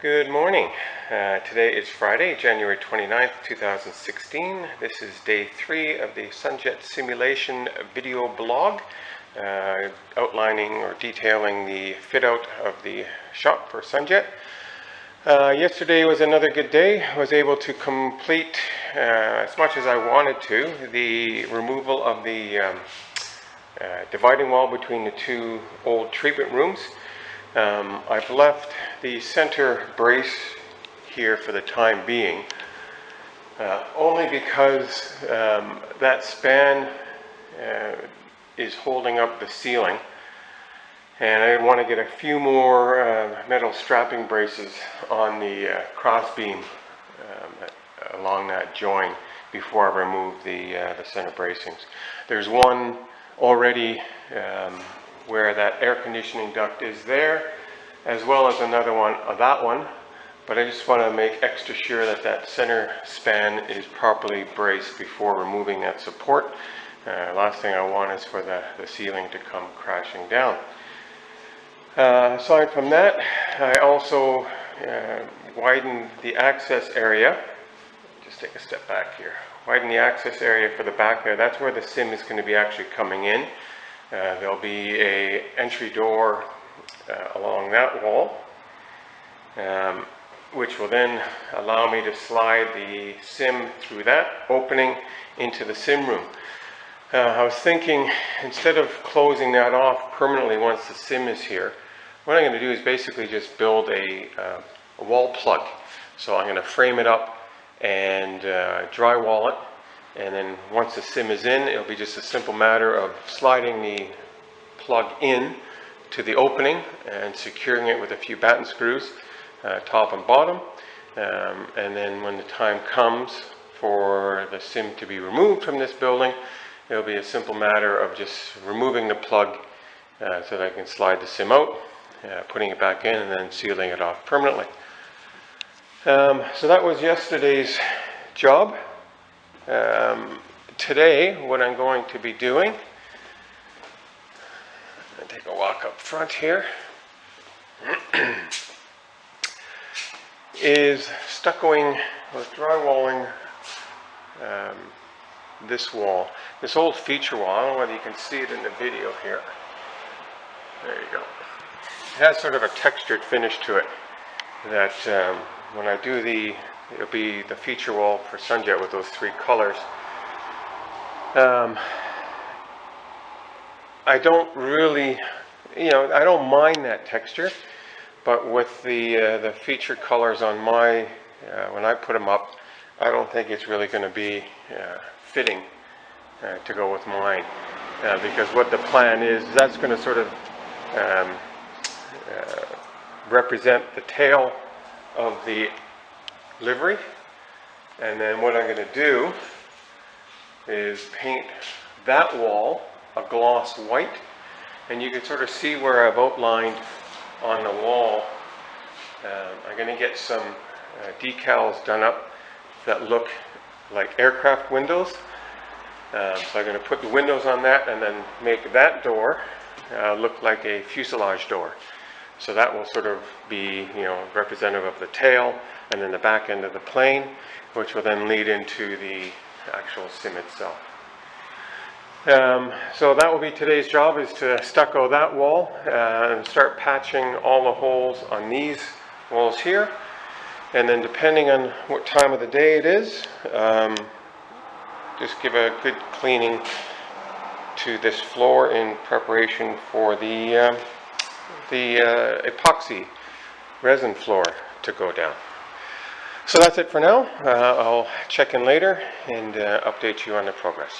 Good morning. Today is Friday, January 29th, 2016. This is day 3 of the SunJet simulation video blog outlining or detailing the fit out of the shop for SunJet. Yesterday was another good day. I was able to complete, as much as I wanted to, the removal of the dividing wall between the two old treatment rooms. I've left the center brace here for the time being, only because that span is holding up the ceiling, and I want to get a few more metal strapping braces on the cross beam along that join before I remove the center bracings. There's one already where that air conditioning duct is there, as well as another one of that one, but I just want to make extra sure that that center span is properly braced before removing that support. Last thing I want is for the ceiling to come crashing down. Aside from that, I also widened the access area. Just take a step back here. Widen the access area for the back there. That's where the sim is going to be actually coming in. There'll be an entry door along that wall, which will then allow me to slide the sim through that opening into the sim room. I was thinking, instead of closing that off permanently once the sim is here, what I'm going to do is basically just build a wall plug. So I'm going to frame it up and drywall it. And then once the sim is in, it'll be just a simple matter of sliding the plug in to the opening and securing it with a few batten screws, top and bottom. And then when the time comes for the sim to be removed from this building, it'll be a simple matter of just removing the plug so that I can slide the sim out, putting it back in, and then sealing it off permanently. So that was yesterday's job. Today, what I'm going to be doing, I'll take a walk up front here, is stuccoing or drywalling this wall, this old feature wall. I don't know whether you can see it in the video here. There you go. It has sort of a textured finish to it that when I do it'll be the feature wall for SunJet with those 3 colors. I don't really, I don't mind that texture, but with the feature colors on my, when I put them up, I don't think it's really going to be fitting to go with mine, because what the plan is, that's going to sort of represent the tail of the livery, and then what I'm going to do is paint that wall a gloss white, and you can sort of see where I've outlined on the wall. I'm going to get some decals done up that look like aircraft windows, so I'm going to put the windows on that and then make that door look like a fuselage door. So that will sort of be, representative of the tail and then the back end of the plane, which will then lead into the actual sim itself. So that will be today's job, is to stucco that wall and start patching all the holes on these walls here. And then depending on what time of the day it is, just give a good cleaning to this floor in preparation for the epoxy resin floor to go down. So that's it for now. I'll check in later and update you on the progress.